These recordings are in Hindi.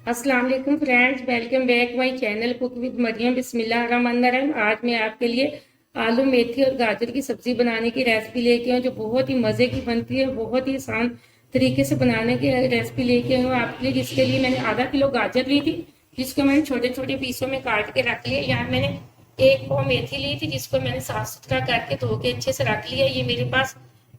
अस्सलाम वालेकुम friends, welcome back my channel cook with Maryam. बिस्मिल्लाहिर्रहमानिर्रहीम। आज मैं आपके लिए आलू मेथी और गाजर की सब्जी बनाने की रेसिपी लेके आई हूँ, जो बहुत ही मज़े की बनती है। बहुत ही आसान तरीके से बनाने की रेसिपी लेके आई हूँ आपके लिए, जिसके लिए मैंने आधा किलो गाजर ली थी, जिसको मैंने छोटे छोटे पीसों में काट के रख लिया। यहाँ मैंने 1 पाव मेथी ली थी, जिसको मैंने साफ सुथरा करके धो के अच्छे से रख लिया। ये मेरे पास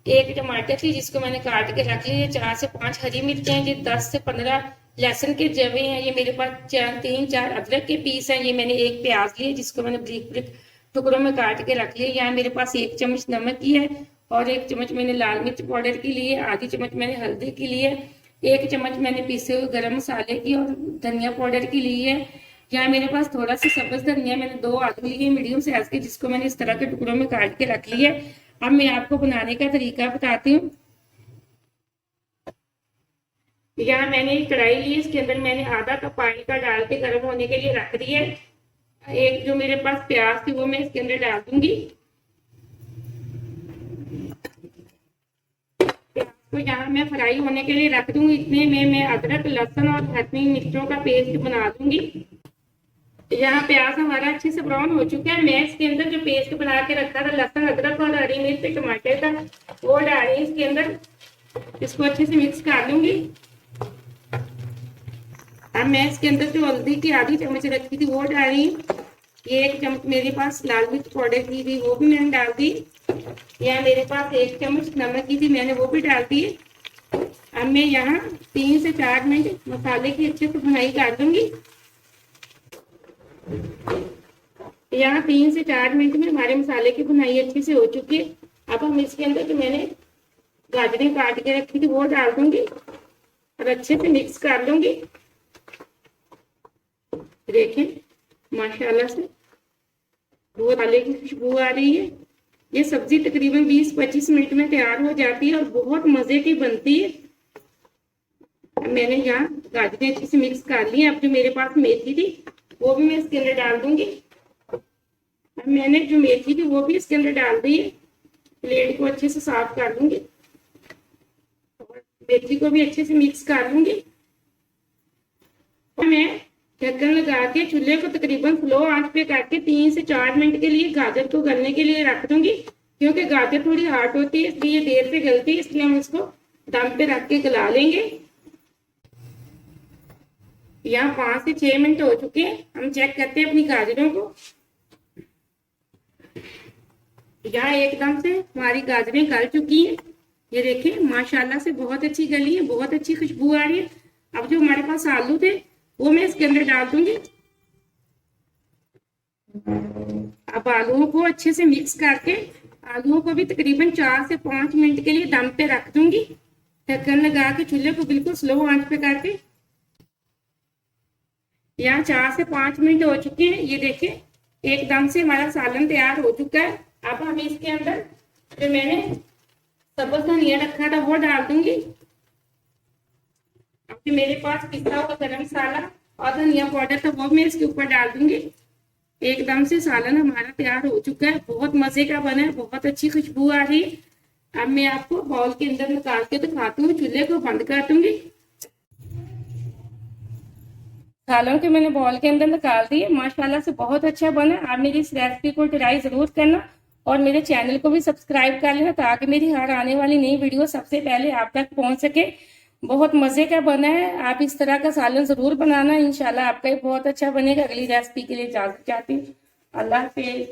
1 टमाटर थी, जिसको मैंने काट के रख लिया। 4 से 5 हरी मिर्चें, ये 10 से 15 लहसुन के जवे हैं। ये मेरे पास 3-4 अदरक के पीस हैं। ये मैंने 1 प्याज लिए, जिसको मैंने ब्रीक ब्रीक टुकड़ों में काट के रख लिया। यहाँ मेरे पास 1 चम्मच नमक की है, और 1 चम्मच मैंने लाल मिर्च पाउडर की ली है, आधी चम्मच मैंने हल्दी की ली है, 1 चम्मच मैंने पीसे हुए गरम मसाले की और धनिया पाउडर की ली है। यहाँ मेरे पास थोड़ा सा सब्ज धनिया, मैंने 2 आलू लिए मीडियम साइज के, जिसको मैंने इस तरह के टुकड़ों में काट के रख लिया है। अब मैं आपको बनाने का तरीका बताती हूँ। यहाँ मैंने एक कढ़ाई ली, इसके अंदर मैंने आधा कप पानी का डाल के गर्म होने के लिए रख दी है। एक जो मेरे पास प्याज थी वो मैं इसके अंदर डाल दूंगी। प्याज को यहाँ मैं फ्राई होने के लिए रख दूंगी। इतने में मैं अदरक, लहसुन और हरी मिर्चों का पेस्ट बना दूंगी। यहाँ प्याज हमारा अच्छे से ब्राउन हो चुका है। मैं इसके अंदर जो पेस्ट बना के रखा था लहसुन, अदरक और हरी मिर्च, टमाटर का, वो डाल रही इसके अंदर। इसको अच्छे से मिक्स कर लूंगी। अब मैं इसके अंदर जो हल्दी की आधी चम्मच रखी थी वो डाल रही हूँ। 1 चम्मच मेरे पास लाल मिर्च पाउडर की थी, वो भी मैंने डाल दी। यहाँ मेरे पास 1 चम्मच नमक की थी, मैंने वो भी डाल दी। अब मैं यहाँ 3 से 4 मिनट मसाले की अच्छे से भुनाई कर दूंगी। यहाँ 3 से 4 मिनट में हमारे मसाले की भुनाई अच्छे से हो चुकी है। अब हम इसके अंदर जो मैंने गाजरें काट के रखी थी वो डाल दूंगी और अच्छे से मिक्स कर लूंगी। देखें माशाल्लाह से वो दालें की खुशबू आ रही है। ये सब्जी तकरीबन 20-25 मिनट में तैयार हो जाती है और बहुत मजे की बनती है। मैंने यहाँ गाजरें अच्छे से मिक्स कर ली। अब जो मेरे पास मेथी थी वो भी मैं इसके अंदर डाल दूंगी। अब मैंने जो मेथी थी वो भी इसके अंदर डाल दी है। प्लेट को अच्छे से साफ कर लूंगी और मेथी को भी अच्छे से मिक्स कर लूंगी। मैं ढक्कन लगा के चूल्हे को तकरीबन स्लो आंच पे करके 3 से 4 मिनट के लिए गाजर को गलने के लिए रख दूंगी। क्योंकि गाजर थोड़ी हार्ड होती है, इसलिए देर से गलती है, इसलिए हम इसको दम पे रख के गला लेंगे। यहाँ 5 से 6 मिनट हो चुके हैं। हम चेक करते हैं अपनी गाजरों को। यहाँ एकदम से हमारी गाजरें गल चुकी हैं। ये देखें माशाल्लाह से बहुत अच्छी गली है, बहुत अच्छी खुशबू आ रही है। अब जो हमारे पास आलू थे वो मैं इसके अंदर डाल दूंगी। अब आलूओं को अच्छे से मिक्स करके आलूओं को भी तकरीबन 4 से 5 मिनट के लिए दम पे रख दूंगी। ढक्कन लगा के चूल्हे को बिल्कुल स्लो आंच पे करके। यहाँ 4 से 5 मिनट हो चुके हैं। ये देखें एकदम से हमारा सालन तैयार हो चुका है। अब हम इसके अंदर जो मैंने सब्ज धनिया रखा था वो डाल दूंगी। अब मेरे पास पिसा हुआ गरम मसाला और धनिया पाउडर था वो मैं इसके ऊपर डाल दूंगी। एकदम से सालन हमारा तैयार हो चुका है। बहुत मजे का बना है, बहुत अच्छी खुशबू आ रही है। अब मैं आपको बाउल के अंदर निकाल के दिखाती हूँ। चूल्हे को बंद कर दूंगी। सालन के मैंने बाउल के अंदर निकाल दिए। माशाल्लाह से बहुत अच्छा बना। आप मेरी इस रेसिपी को ट्राई जरूर करना और मेरे चैनल को भी सब्सक्राइब कर लेना, ताकि मेरी हर आने वाली नई वीडियो सबसे पहले आप तक पहुंच सके। बहुत मजे का बना है। आप इस तरह का सालन जरूर बनाना, इंशाल्लाह आपका ही बहुत अच्छा बनेगा। अगली रेसिपी के लिए इजाजत चाहती हूँ। अल्लाह हाफिज।